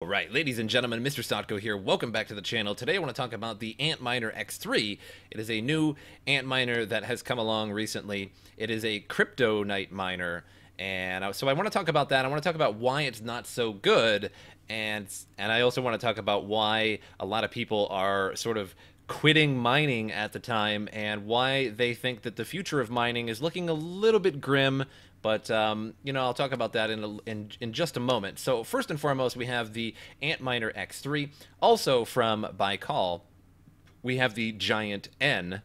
Alright, ladies and gentlemen, MrSotko here. Welcome back to the channel. Today I want to talk about the Antminer X3. It is a new Antminer that has come along recently. It is a kryptonite miner, and so I want to talk about that. I want to talk about why it's not so good, and I also want to talk about why a lot of people are sort of quitting mining at the time, and why they think that the future of mining is looking a little bit grim. But, you know, I'll talk about that in just a moment. So first and foremost, we have the Antminer X3. Also from Baikal, we have the Giant N,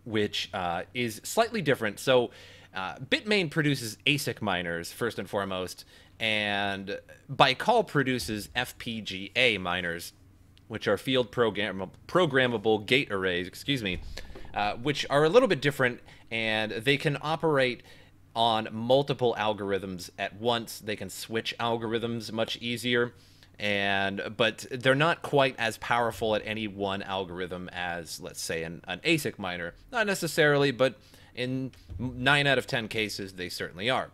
which is slightly different. So Bitmain produces ASIC miners, first and foremost, and Baikal produces FPGA miners, which are field programmable gate arrays, which are a little bit different, and they can operate on multiple algorithms at once. They can switch algorithms much easier, but they're not quite as powerful at any one algorithm as, let's say, an ASIC miner. Not necessarily, but in 9 out of 10 cases, they certainly are.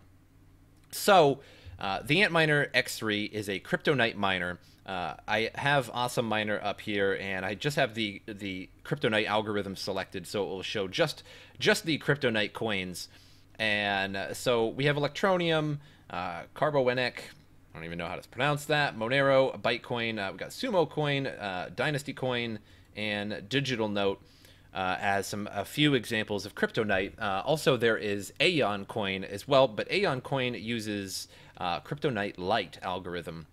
So the Antminer X3 is a kryptonite miner. I have Awesome Miner up here, and I just have the kryptonite algorithm selected, so it will show just the kryptonite coins. And so we have Electronium, Carboenic, I don't even know how to pronounce that, Monero, Bytecoin, we've got Sumo Coin, Dynasty Coin, and Digital Note as a few examples of kryptonite. Also, there is Aeon Coin as well, but Aeon Coin uses kryptonite light algorithm,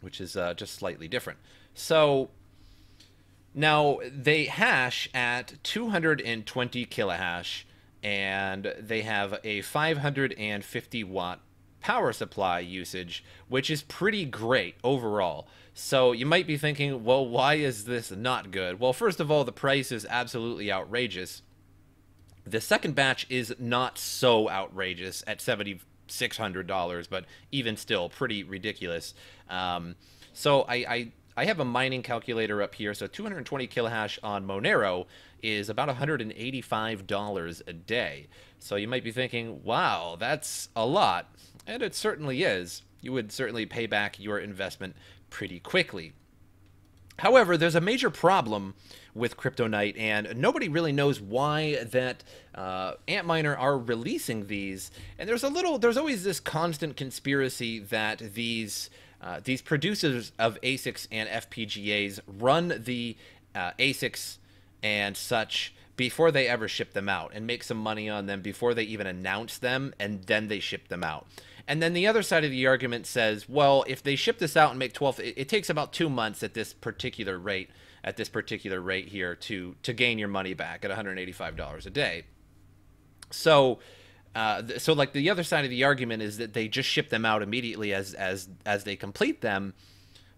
which is just slightly different. So now they hash at 220 kilohash, and they have a 550 watt power supply usage, which is pretty great overall. So you might be thinking, well, why is this not good? Well, first of all, the price is absolutely outrageous. The second batch is not so outrageous at $7,600, but even still pretty ridiculous. So I have a mining calculator up here. So 220 kilohash on Monero is about $185 a day. So you might be thinking, wow, that's a lot. And it certainly is. You would certainly pay back your investment pretty quickly. However, there's a major problem with kryptonite, and nobody really knows why that Antminer are releasing these. And there's always this constant conspiracy that these producers of ASICs and FPGAs run the ASICs and such before they ever ship them out, and make some money on them before they even announce them, and then they ship them out. And then the other side of the argument says, well, if they ship this out and make 12, it takes about 2 months at this particular rate, here to gain your money back at $185 a day. So like the other side of the argument is that they just ship them out immediately as they complete them,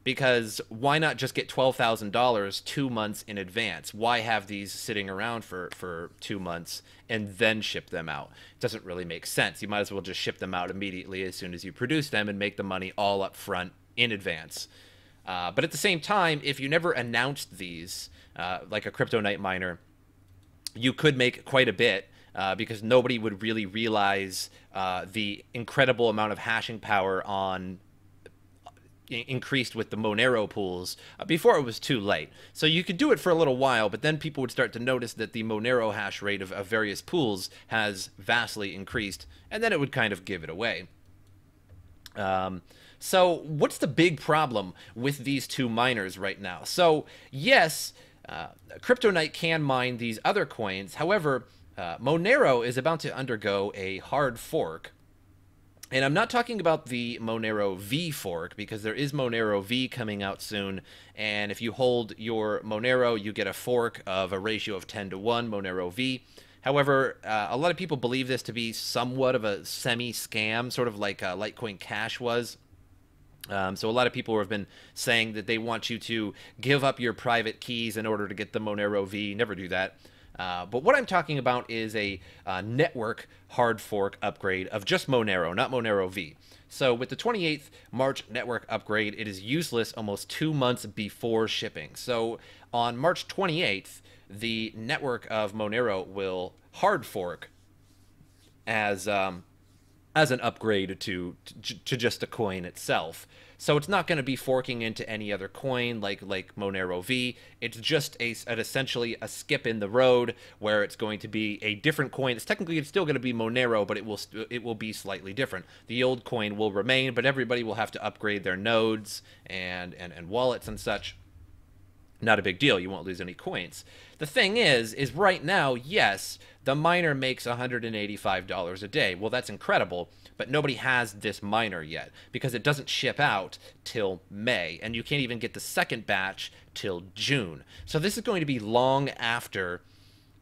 because why not just get $12,000 2 months in advance? Why have these sitting around for 2 months and then ship them out? It doesn't really make sense. You might as well just ship them out immediately as soon as you produce them and make the money all up front in advance. But at the same time, if you never announced these, like a kryptonite miner, you could make quite a bit, because nobody would really realize the incredible amount of hashing power increased with the Monero pools before it was too late. So you could do it for a little while, but then people would start to notice that the Monero hash rate of various pools has vastly increased, and then it would kind of give it away. So what's the big problem with these two miners right now? So yes, kryptonite can mine these other coins. However, Monero is about to undergo a hard fork. And I'm not talking about the Monero V fork, because there is Monero V coming out soon, and if you hold your Monero, you get a fork of a ratio of 10-to-1 Monero V. However, a lot of people believe this to be somewhat of a semi-scam, sort of like Litecoin Cash was. So a lot of people have been saying that they want you to give up your private keys in order to get the Monero V. Never do that. But what I'm talking about is a network hard fork upgrade of just Monero, not Monero V. So with the 28th March network upgrade, it is useless almost 2 months before shipping. So on March 28th, the network of Monero will hard fork as an upgrade to just the coin itself. So it's not going to be forking into any other coin like Monero V. It's just essentially a skip in the road where it's going to be a different coin. It's still going to be Monero, but it will be slightly different. The old coin will remain, but everybody will have to upgrade their nodes and wallets and such. Not a big deal. You won't lose any coins. The thing is right now, yes, the miner makes $185 a day. Well, that's incredible, but nobody has this miner yet because it doesn't ship out till May, and you can't even get the second batch till June. So this is going to be long after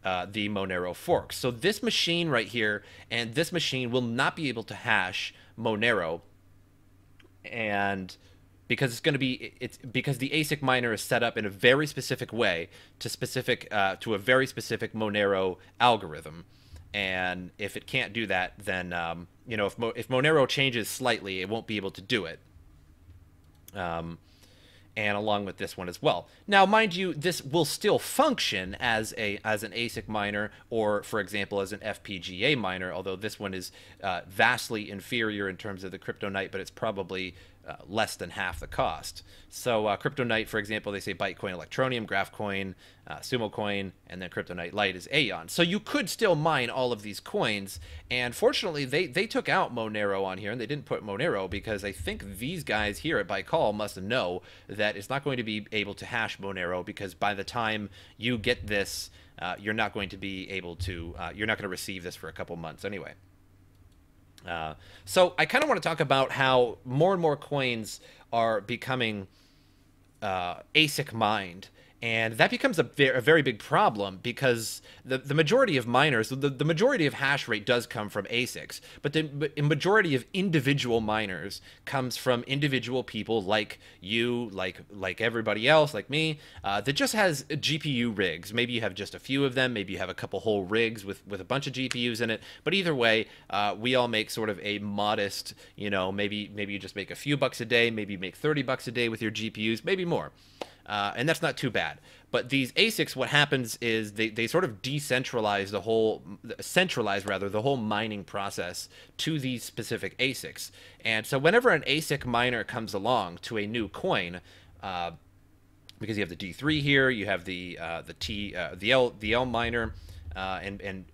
the Monero fork. So this machine right here and this machine will not be able to hash Monero, and because because the ASIC miner is set up in a very specific way to a very specific Monero algorithm, and if it can't do that, then if Monero changes slightly, it won't be able to do it. And along with this one as well. Now, mind you, this will still function as an ASIC miner, or, for example, as an FPGA miner, although this one is vastly inferior in terms of the CryptoNight, but it's probably less than half the cost. So CryptoNight, for example, they say Bytecoin, Electroneum, GraphCoin, SumoCoin, and then CryptoNight Lite is Aeon. So you could still mine all of these coins, and fortunately, they took out Monero on here, and they didn't put Monero because I think these guys here at Baikal must know that it's not going to be able to hash Monero, because by the time you get this, you're not going to be able to, you're not going to receive this for a couple months anyway. So I kind of want to talk about how more and more coins are becoming ASIC mined, and that becomes a very big problem because the majority of miners, the majority of hash rate does come from ASICs, but the majority of individual miners comes from individual people like you, like everybody else, like me, that just has GPU rigs. Maybe you have just a few of them, maybe you have a couple whole rigs with a bunch of GPUs in it, but either way, we all make sort of a modest, maybe you just make a few bucks a day, maybe you make 30 bucks a day with your GPUs, maybe more. And that's not too bad. But these ASICs, what happens is they sort of centralize the whole mining process to these specific ASICs. And so whenever an ASIC miner comes along to a new coin, because you have the D3 here, you have the L miner, and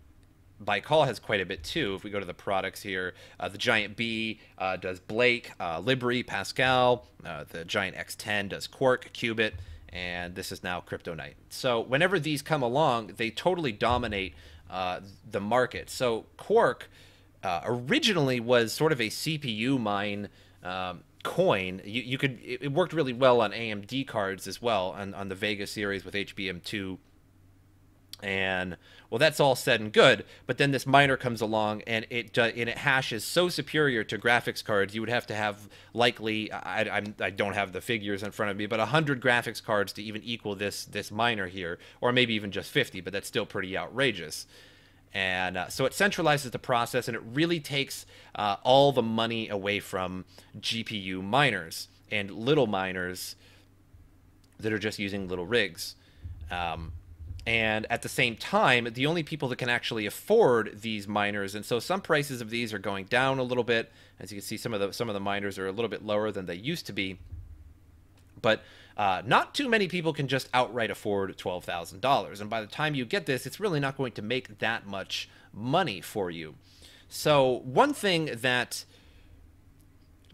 Baikal has quite a bit too. If we go to the products here, the Giant B does Blake, Libri, Pascal, the Giant X10 does Quark, Qubit, and this is now CryptoNight. So whenever these come along, they totally dominate the market. So Quark originally was sort of a CPU mine coin. It worked really well on AMD cards as well, on the Vega series with HBM2. And well, that's all said and good, but then this miner comes along and it hashes so superior to graphics cards. You would have to have likely, I don't have the figures in front of me, but 100 graphics cards to even equal this miner here, or maybe even just 50, but that's still pretty outrageous. And so it centralizes the process, and it really takes all the money away from GPU miners and little miners that are just using little rigs. And at the same time, the only people that can actually afford these miners, and so some prices of these are going down a little bit. As you can see, some of the miners are a little bit lower than they used to be. But not too many people can just outright afford $12,000. And by the time you get this, it's really not going to make that much money for you. So one thing that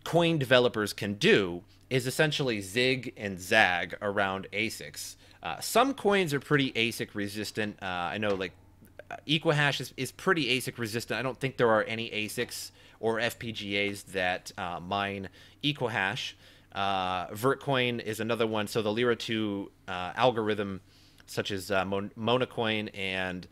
coin developers can do is essentially zig and zag around ASICs. Some coins are pretty ASIC resistant. I know like Equihash is pretty ASIC resistant. I don't think there are any ASICs or FPGAs that mine Equihash. Vertcoin is another one. So the Lyra 2 algorithm, such as Monacoin and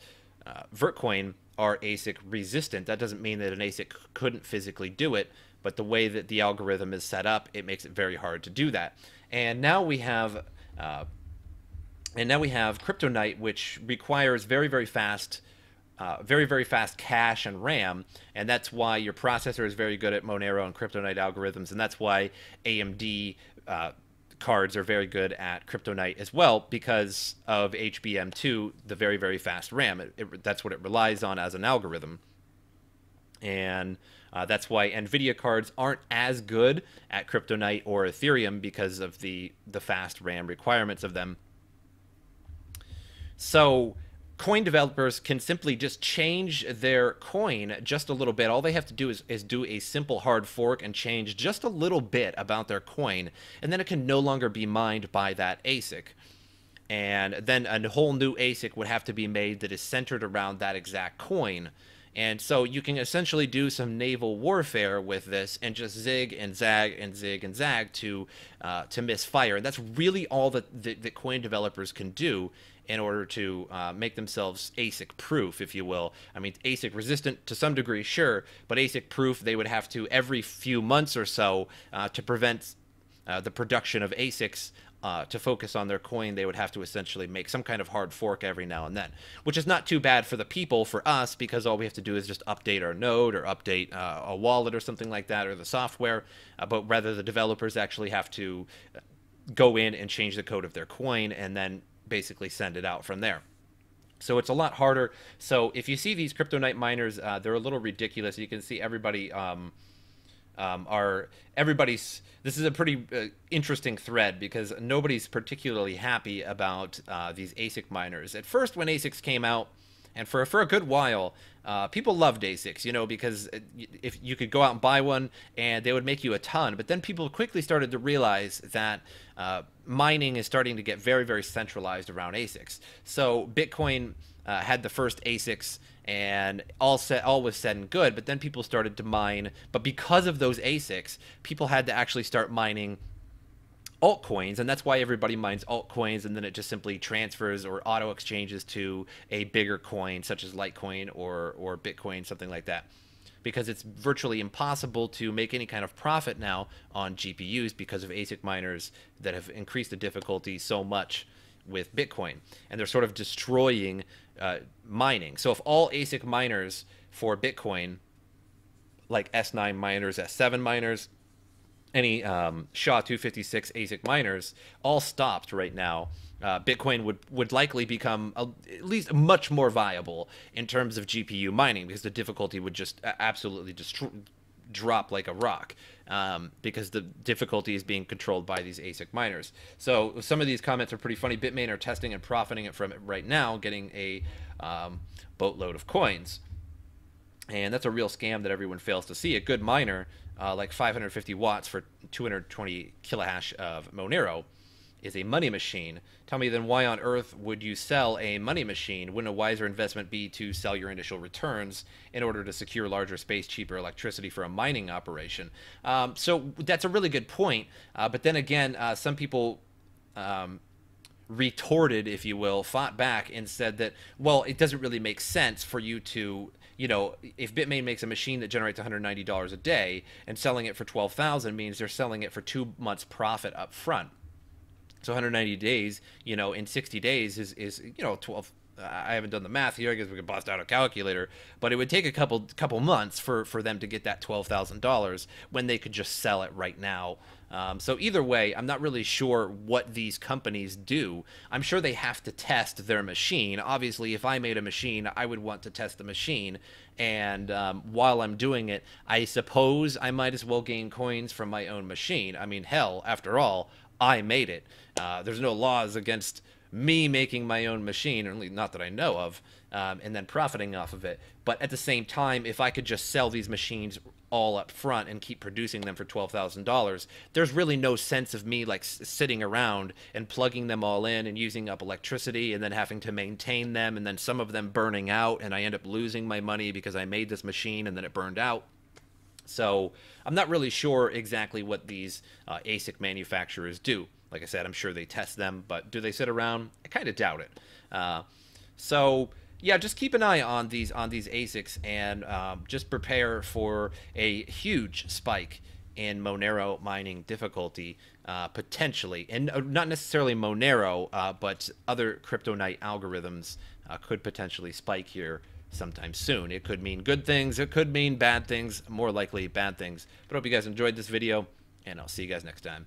Vertcoin, are ASIC resistant. That doesn't mean that an ASIC couldn't physically do it, but the way that the algorithm is set up, it makes it very hard to do that. And now we have CryptoNight, which requires very fast cache and RAM, and that's why your processor is very good at Monero and CryptoNight algorithms, and that's why AMD cards are very good at CryptoNight as well, because of HBM2, the very fast RAM. That's what it relies on as an algorithm. And That's why NVIDIA cards aren't as good at Kryptonite or Ethereum because of the fast RAM requirements of them. So coin developers can simply just change their coin just a little bit. All they have to do is do a simple hard fork and change just a little bit about their coin, and then it can no longer be mined by that ASIC. And then a whole new ASIC would have to be made that is centered around that exact coin. And so you can essentially do some naval warfare with this and just zig and zag and zig and zag to misfire. And that's really all that coin developers can do in order to make themselves ASIC proof, if you will. I mean, ASIC resistant to some degree, sure, but ASIC proof, they would have to every few months or so to prevent the production of ASICs to focus on their coin. They would have to essentially make some kind of hard fork every now and then, which is not too bad for the people, for us, because all we have to do is just update our node or update a wallet or something like that, or the software, but rather the developers actually have to go in and change the code of their coin and then basically send it out from there. So it's a lot harder. So if you see these Kryptonite miners, they're a little ridiculous. You can see everybody this is a pretty interesting thread, because nobody's particularly happy about these ASIC miners. At first, when ASICs came out, and for a good while, people loved ASICs, you know, because if you could go out and buy one and they would make you a ton. But then people quickly started to realize that mining is starting to get very, very centralized around ASICs. So Bitcoin had the first ASICs, and all was said and good, but then people started to mine. But because of those ASICs, people had to actually start mining altcoins, and that's why everybody mines altcoins, and then it just simply transfers or auto exchanges to a bigger coin such as Litecoin or Bitcoin, something like that, because it's virtually impossible to make any kind of profit now on GPUs because of ASIC miners that have increased the difficulty so much with Bitcoin, and they're sort of destroying mining. So if all ASIC miners for Bitcoin, like S9 miners, S7 miners, any SHA-256 ASIC miners, all stopped right now, Bitcoin would likely become at least much more viable in terms of GPU mining, because the difficulty would just absolutely drop like a rock, because the difficulty is being controlled by these ASIC miners. So some of these comments are pretty funny. Bitmain are testing and profiting from it right now, getting a boatload of coins. And that's a real scam that everyone fails to see. A good miner, like 550 watts for 220 kilohash of Monero, is a money machine. Tell me then, why on earth would you sell a money machine? Wouldn't a wiser investment be to sell your initial returns in order to secure larger space, cheaper electricity for a mining operation? So that's a really good point. But then again, some people retorted, if you will, fought back and said that, well, it doesn't really make sense for you to, you know, if Bitmain makes a machine that generates $190 a day and selling it for $12,000 means they're selling it for 2 months profit up front. So 190 days, you know, in 60 days is you know, 12. I haven't done the math here. I guess we could bust out a calculator, but it would take a couple months for them to get that $12,000 when they could just sell it right now. So either way, I'm not really sure what these companies do. I'm sure they have to test their machine. Obviously, if I made a machine, I would want to test the machine. And while I'm doing it, I suppose I might as well gain coins from my own machine. I mean, hell, after all, I made it. There's no laws against me making my own machine, or at least not that I know of, and then profiting off of it. But at the same time, if I could just sell these machines all up front and keep producing them for $12,000, there's really no sense of me like sitting around and plugging them all in and using up electricity and then having to maintain them, and then some of them burning out, and I end up losing my money because I made this machine and then it burned out. So I'm not really sure exactly what these ASIC manufacturers do. Like I said, I'm sure they test them, but do they sit around? I kind of doubt it. So yeah, just keep an eye on these ASICs, and just prepare for a huge spike in Monero mining difficulty, potentially, and not necessarily Monero, but other Kryptonite algorithms could potentially spike here sometime soon. It could mean good things, it could mean bad things, more likely bad things. But I hope you guys enjoyed this video, and I'll see you guys next time.